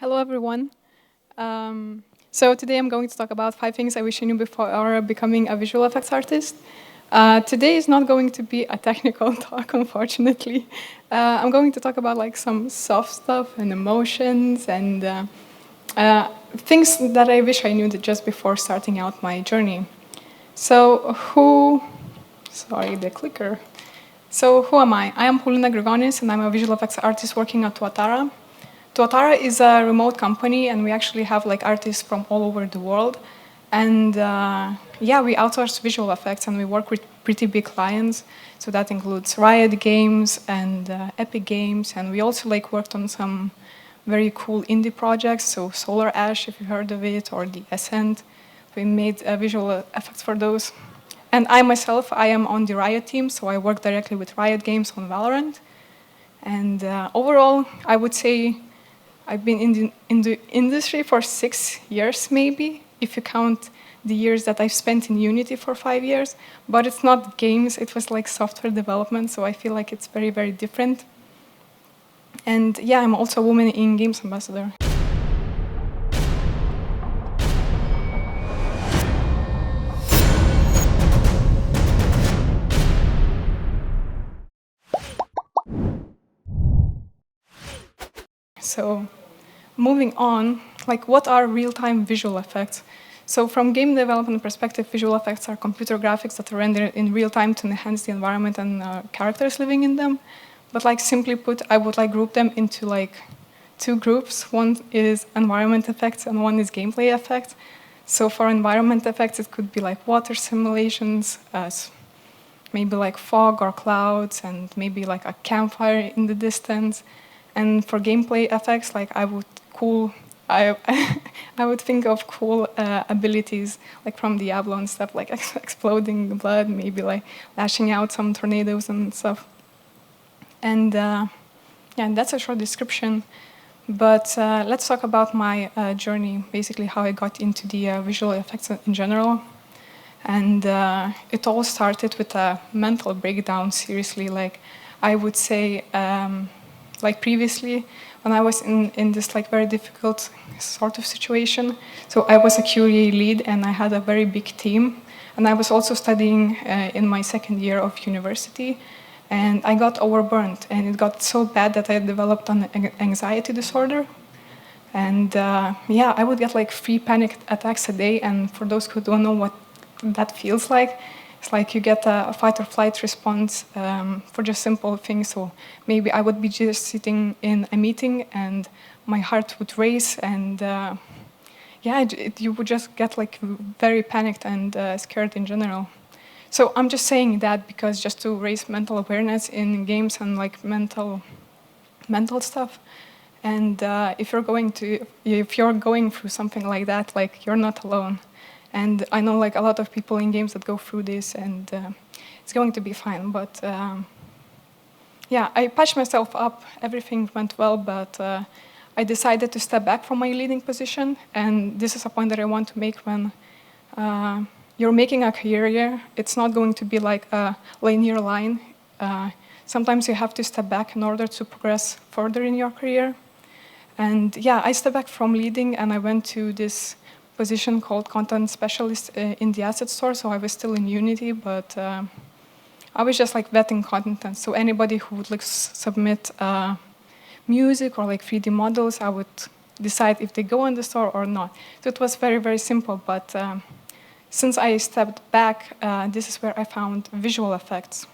Hello, everyone. So today I'm going to talk about 5 things I wish I knew before becoming a visual effects artist. Today is not going to be a technical talk, unfortunately. I'm going to talk about like some soft stuff and emotions and things that I wish I knew just before starting out my journey. So sorry, the clicker. So who am I? I am Paulina Grigonis, and I'm a visual effects artist working at Tuatara. Tuatara is a remote company, and we actually have like artists from all over the world. And yeah, we outsource visual effects, and we work with pretty big clients. So that includes Riot Games and Epic Games, and we also like worked on some very cool indie projects. So Solar Ash, if you heard of it, or The Ascent. We made visual effects for those. And I myself, I am on the Riot team, so I work directly with Riot Games on Valorant. And overall, I would say I've been in the industry for 6 years, maybe, if you count the years that I've spent in Unity for 5 years. But it's not games, it was like software development, so I feel like it's very, very different. And yeah, I'm also a woman in games ambassador. So moving on, like what are real-time visual effects? So from game development perspective, visual effects are computer graphics that are rendered in real time to enhance the environment and characters living in them. But like simply put, I would like group them into like 2 groups. One is environment effects and one is gameplay effects. So for environment effects, it could be like water simulations, maybe like fog or clouds, and maybe like a campfire in the distance. And for gameplay effects, like I I would think of cool abilities like from Diablo and stuff, like exploding blood, maybe like lashing out some tornadoes and stuff. And yeah, that's a short description. But let's talk about my journey, basically how I got into the visual effects in general. And it all started with a mental breakdown, seriously. Like I would say, like previously, when I was in this like very difficult sort of situation. So I was a QA lead and I had a very big team. And I was also studying in my second year of university. And I got overburnt, and it got so bad that I developed an anxiety disorder. And yeah, I would get like 3 panic attacks a day. And for those who don't know what that feels like, it's like you get a fight or flight response for just simple things. So maybe I would be just sitting in a meeting and my heart would race, and yeah, you would just get like very panicked and scared in general. So I'm just saying that because just to raise mental awareness in games and like mental stuff. And if you're going through something like that, like you're not alone. And I know like a lot of people in games that go through this, and it's going to be fine. But yeah, I patched myself up. Everything went well, but I decided to step back from my leading position. And this is a point that I want to make when you're making a career. It's not going to be like a linear line. Sometimes you have to step back in order to progress further in your career. And yeah, I stepped back from leading and I went to this position called content specialist in the asset store. So I was still in Unity, but I was just like vetting content. So anybody who would like submit music or like 3D models, I would decide if they go on the store or not. So it was very, very simple. But since I stepped back, this is where I found visual effects.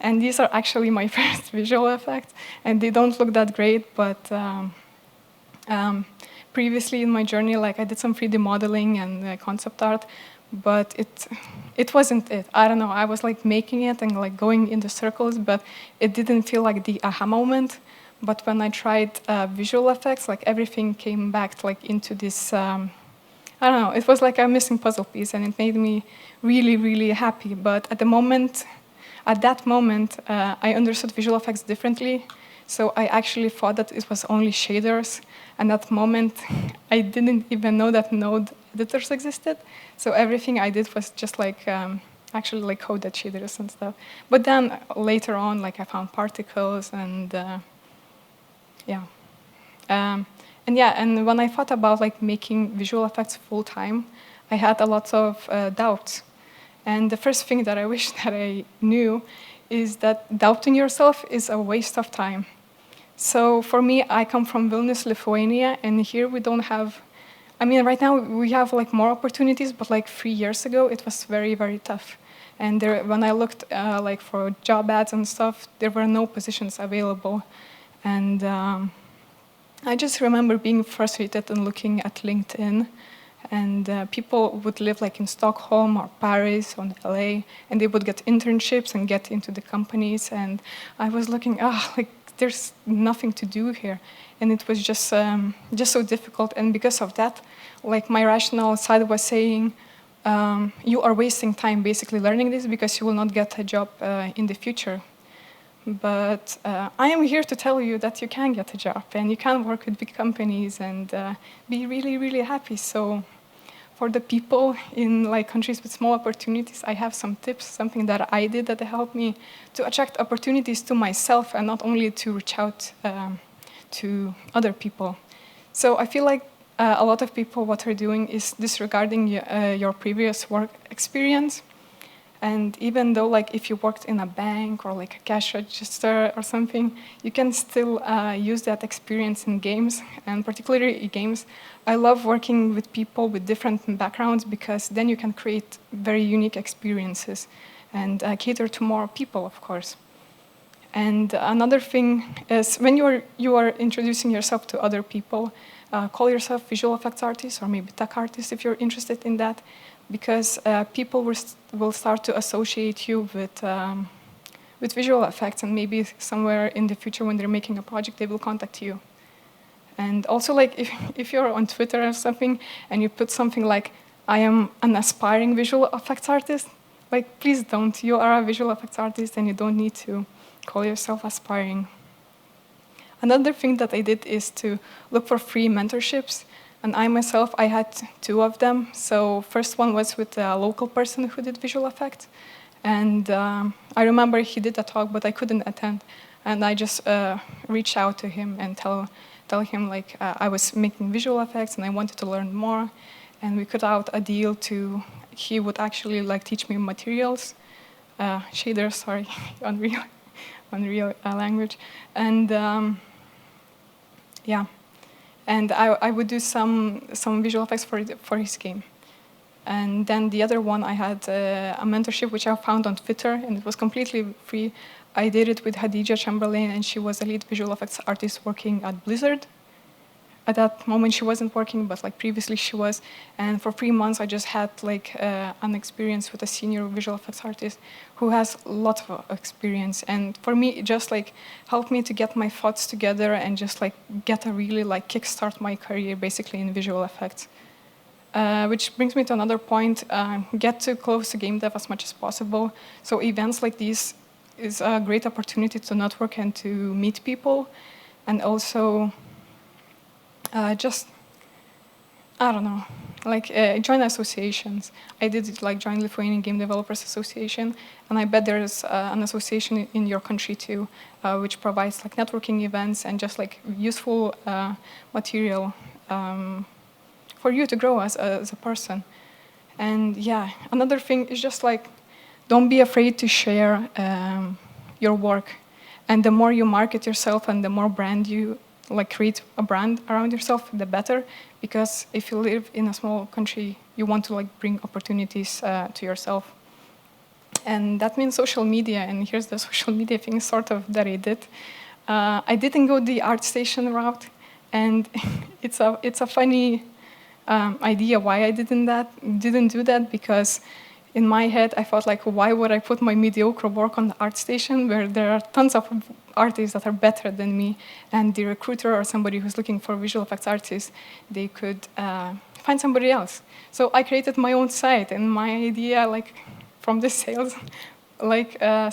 And these are actually my first visual effects, and they don't look that great, but previously in my journey, like I did some 3D modeling and concept art, but it wasn't it. I don't know, I was like making it and like going in the circles, but it didn't feel like the aha moment. But when I tried visual effects, like everything came back like into this, I don't know, it was like a missing puzzle piece, and it made me really, really happy. But at that moment, I understood visual effects differently. So I actually thought that it was only shaders. And at that moment, I didn't even know that node editors existed. So everything I did was just like actually like coded shaders and stuff. But then later on, like I found particles and yeah. And And yeah, and when I thought about like making visual effects full time, I had a lot of doubts. And the first thing that I wish that I knew is that doubting yourself is a waste of time. So for me, I come from Vilnius, Lithuania, and here we don't have, I mean, right now we have like more opportunities, but like 3 years ago, it was very, very tough. And there, when I looked like for job ads and stuff, there were no positions available. And I just remember being frustrated and looking at LinkedIn, and people would live like in Stockholm or Paris or LA, and they would get internships and get into the companies. And I was looking, like there's nothing to do here, and it was just so difficult. And because of that, like my rational side was saying, you are wasting time basically learning this because you will not get a job in the future. But I am here to tell you that you can get a job and you can work with big companies and be really, really happy. So for the people in like countries with small opportunities, I have some tips, something that I did that helped me to attract opportunities to myself and not only to reach out to other people. So I feel like a lot of people, what they're doing is disregarding your previous work experience. And even though, like, if you worked in a bank or like a cash register or something, you can still use that experience in games, and particularly in games. I love working with people with different backgrounds because then you can create very unique experiences and cater to more people, of course. And another thing is when you are introducing yourself to other people, call yourself visual effects artist or maybe tech artist if you're interested in that, because people will start to associate you with visual effects, and maybe somewhere in the future when they're making a project, they will contact you. And also, like, if you're on Twitter or something and you put something like, I am an aspiring visual effects artist, like, please don't. You are a visual effects artist and you don't need to call yourself aspiring. Another thing that I did is to look for free mentorships. And I myself, I had 2 of them. So first one was with a local person who did visual effects. And I remember he did a talk, but I couldn't attend. And I just reached out to him and tell him like I was making visual effects and I wanted to learn more. And we cut out a deal to, he would actually like teach me materials, shaders, sorry, Unreal language. And yeah. And I would do some visual effects for his game. And then the other one, I had a mentorship which I found on Twitter, and it was completely free. I did it with Hadija Chamberlain, and she was a lead visual effects artist working at Blizzard. At that moment, she wasn't working, but like previously she was. And for 3 months, I just had like an experience with a senior visual effects artist who has a lot of experience. And for me, it just like helped me to get my thoughts together and just like get a really like kickstart my career basically in visual effects. Which brings me to another point, get too close to game dev as much as possible. So events like these is a great opportunity to network and to meet people, and also just, I don't know, like join associations. I did like join Lithuanian Game Developers Association, and I bet there's an association in your country too, which provides like networking events and just like useful material for you to grow as a person. And yeah, another thing is just like, don't be afraid to share your work. And the more you market yourself and the more brand you like create a brand around yourself, the better. Because if you live in a small country, you want to like bring opportunities to yourself. And that means social media. And here's the social media thing sort of that I did. I didn't go the ArtStation route. And it's a funny idea why I didn't do that, because in my head, I thought like, why would I put my mediocre work on the ArtStation where there are tons of artists that are better than me, and the recruiter or somebody who's looking for visual effects artists, they could find somebody else. So I created my own site, and my idea, like from the sales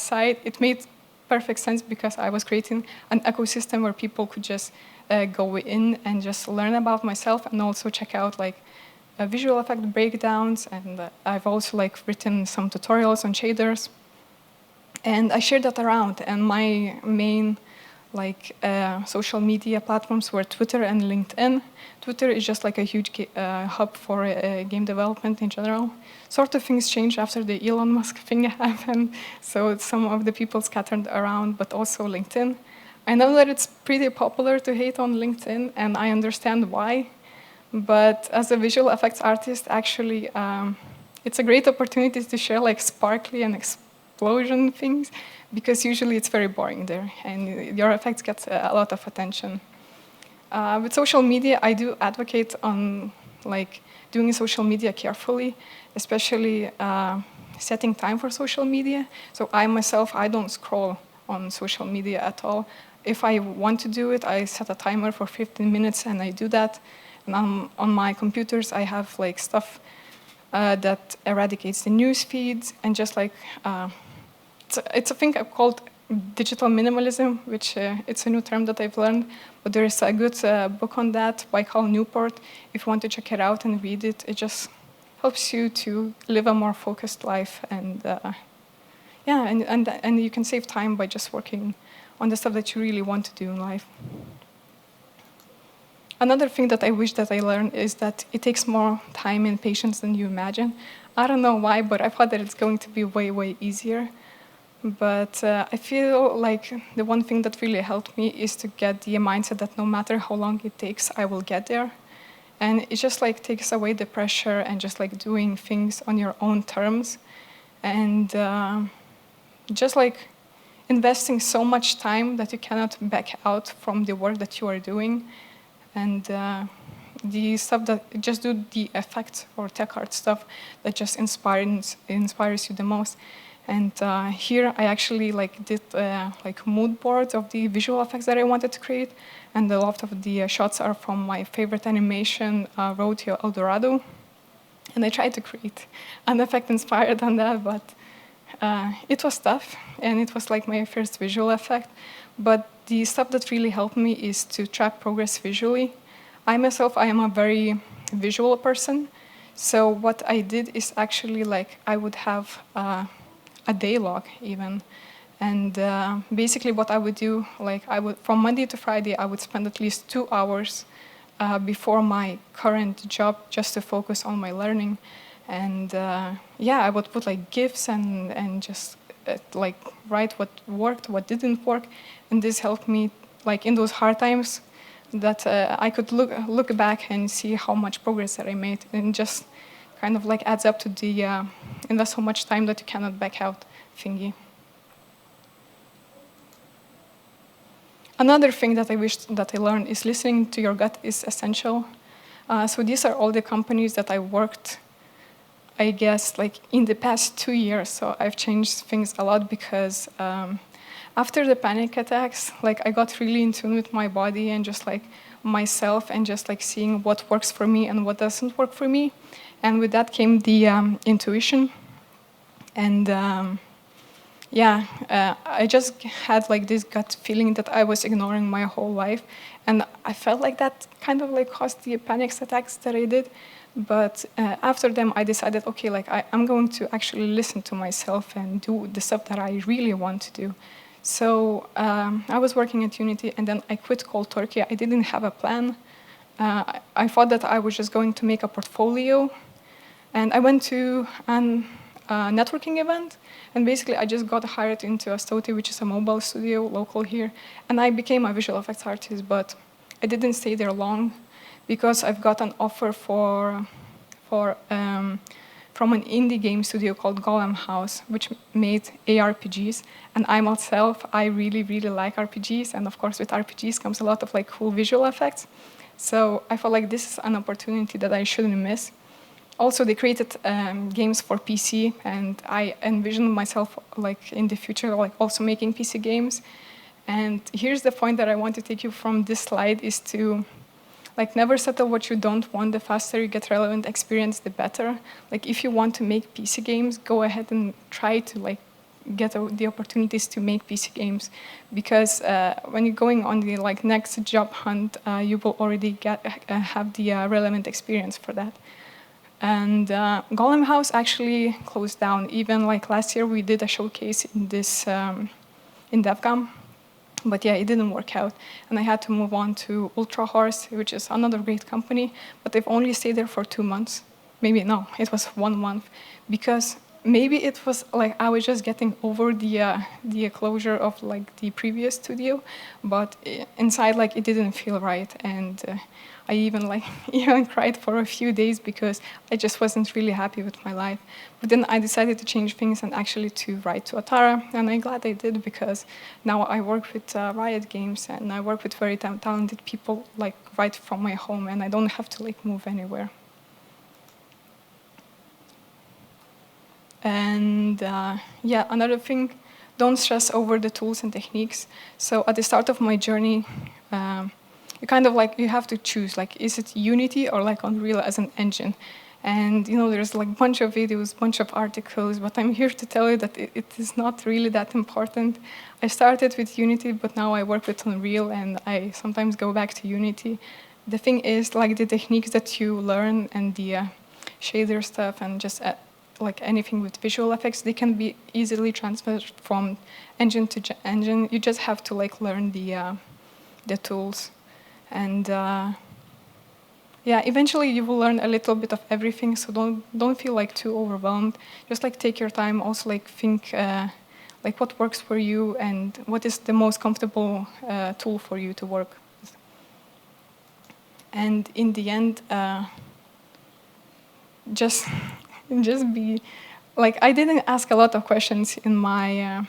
side, it made perfect sense because I was creating an ecosystem where people could just go in and just learn about myself and also check out like visual effect breakdowns, and I've also like written some tutorials on shaders, and I shared that around. And my main like social media platforms were Twitter and LinkedIn. Twitter is just like a huge hub for game development in general. Sort of things changed after the Elon Musk thing happened, so some of the people scattered around, but also LinkedIn. I know that it's pretty popular to hate on LinkedIn, and I understand why, but as a visual effects artist, actually, it's a great opportunity to share like sparkly and explosion things, because usually it's very boring there, and your effects get a lot of attention. With social media, I do advocate on like doing social media carefully, especially setting time for social media. So I myself, I don't scroll on social media at all. If I want to do it, I set a timer for 15 minutes and I do that. And on my computers, I have like stuff that eradicates the news feeds, and just like it's a thing called digital minimalism, which it's a new term that I've learned, but there is a good book on that by Carl Newport. If you want to check it out and read it, it just helps you to live a more focused life, and yeah, and you can save time by just working on the stuff that you really want to do in life. Another thing that I wish that I learned is that it takes more time and patience than you imagine. I don't know why, but I thought that it's going to be way, way easier. But I feel like the one thing that really helped me is to get the mindset that no matter how long it takes, I will get there. And it just like takes away the pressure and just like doing things on your own terms. And just like investing so much time that you cannot back out from the work that you are doing. And the stuff that just do the effect or tech art stuff that just inspires you the most. And here I actually like did like mood boards of the visual effects that I wanted to create, and a lot of the shots are from my favorite animation, Rodeo El Dorado. And I tried to create an effect inspired on that, but it was tough, and it was like my first visual effect. But the stuff that really helped me is to track progress visually. I myself, I am a very visual person, so what I did is actually like I would have a day log even. And basically what I would do, like from Monday to Friday, I would spend at least 2 hours before my current job just to focus on my learning. And yeah, I would put like GIFs and just like write what worked, what didn't work. And this helped me like in those hard times that I could look back and see how much progress that I made, and just kind of like adds up to the invest so much time that you cannot back out thingy. Another thing that I wish that I learned is listening to your gut is essential. So these are all the companies that I worked, I guess, like in the past 2 years. So I've changed things a lot because after the panic attacks, like I got really in tune with my body and just like myself, and just like seeing what works for me and what doesn't work for me. And with that came the intuition. And yeah, I just had like this gut feeling that I was ignoring my whole life. And I felt like that kind of like caused the panic attacks that I did. But after them, I decided, okay, like I'm going to actually listen to myself and do the stuff that I really want to do. So I was working at Unity, and then I quit cold turkey. I didn't have a plan. I thought that I was just going to make a portfolio. And I went to a networking event, and basically I just got hired into Astoti, which is a mobile studio local here. And I became a visual effects artist, but I didn't stay there long, because I've got an offer from an indie game studio called Golem House, which made ARPGs. And I myself, I really, really like RPGs. And of course, with RPGs comes a lot of like cool visual effects. So I felt like this is an opportunity that I shouldn't miss. Also, they created games for PC, and I envisioned myself like in the future, like also making PC games. And here's the point that I want to take you from this slide is to like never settle what you don't want. The faster you get relevant experience, the better. Like if you want to make PC games, go ahead and try to like get the opportunities to make PC games, because when you're going on the like next job hunt, you will already have the relevant experience for that. And Golem House actually closed down. Even like last year, we did a showcase in this in DevGAMM, But yeah, it didn't work out. And I had to move on to Ultra Horse, which is another great company, but they've only stayed there for 2 months. Maybe, no, it was 1 month. Because maybe it was like I was just getting over the closure of like the previous studio, but inside like it didn't feel right. And I even like even cried for a few days because I just wasn't really happy with my life. But then I decided to change things and actually to write to Tuatara, and I'm glad I did because now I work with Riot Games and I work with very talented people like right from my home, and I don't have to like move anywhere. And yeah, another thing, don't stress over the tools and techniques. So at the start of my journey, you kind of like, you have to choose, like, is it Unity or like Unreal as an engine? And you know, there's like a bunch of videos, bunch of articles, but I'm here to tell you that it is not really that important. I started with Unity, but now I work with Unreal and I sometimes go back to Unity. The thing is, like, the techniques that you learn and the shader stuff and just like anything with visual effects, they can be easily transferred from engine to engine. You just have to like learn the tools. And yeah, eventually you will learn a little bit of everything, so don't feel like too overwhelmed. Just like take your time, also like think like what works for you and what is the most comfortable tool for you to work with. And in the end, just be like, I didn't ask a lot of questions in my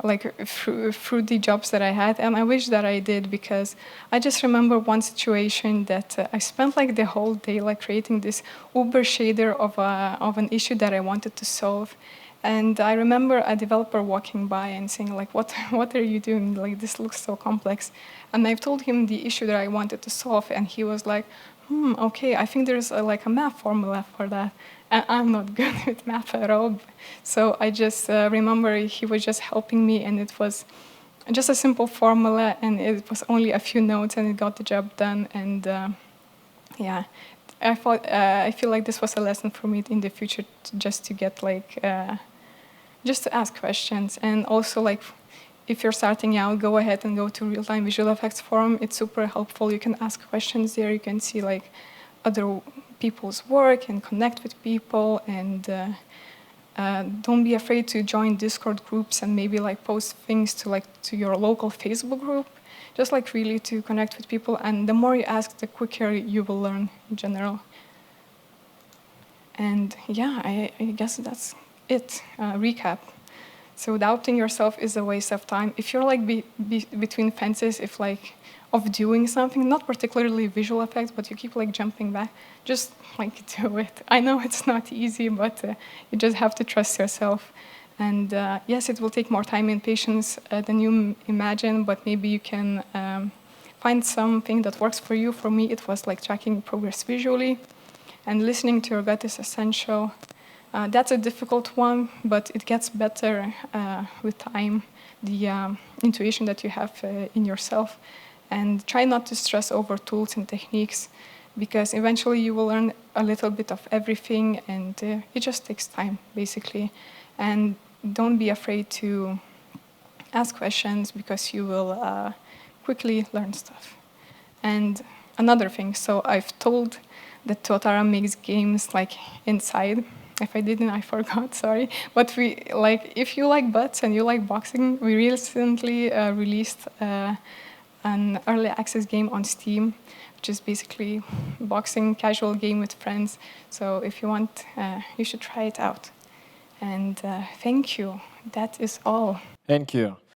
like through the jobs that I had, and I wish that I did, because I just remember one situation that I spent like the whole day like creating this Uber shader of an issue that I wanted to solve. And I remember a developer walking by and saying like, what are you doing? Like, this looks so complex. And I told him the issue that I wanted to solve, and he was like, okay, I think there's like a math formula for that. And I'm not good with math at all. So I just remember he was just helping me, and it was just a simple formula, and it was only a few notes, and it got the job done. And yeah, I feel like this was a lesson for me in the future, just to get like, just to ask questions. And also like, if you're starting out, go ahead and go to Real-Time Visual Effects Forum. It's super helpful. You can ask questions there. You can see like other people's work and connect with people. And don't be afraid to join Discord groups and maybe like post things to your local Facebook group. Just like really to connect with people. And the more you ask, the quicker you will learn in general. And yeah, I guess that's it. Recap. So doubting yourself is a waste of time. If you're like between fences, if like of doing something, not particularly visual effects, but you keep like jumping back, just like do it. I know it's not easy, but you just have to trust yourself. And yes, it will take more time and patience than you imagine, but maybe you can find something that works for you. For me, it was like tracking progress visually, and listening to your gut is essential. That's a difficult one, but it gets better with time, the intuition that you have in yourself. And try not to stress over tools and techniques, because eventually you will learn a little bit of everything, and it just takes time, basically. And don't be afraid to ask questions, because you will quickly learn stuff. And another thing, so I've told that Tuatara makes games like inside. If I didn't, I forgot, sorry. But we like, if you like butts and you like boxing, we recently released an early access game on Steam, which is basically boxing casual game with friends. So if you want, you should try it out. And thank you. That is all. Thank you.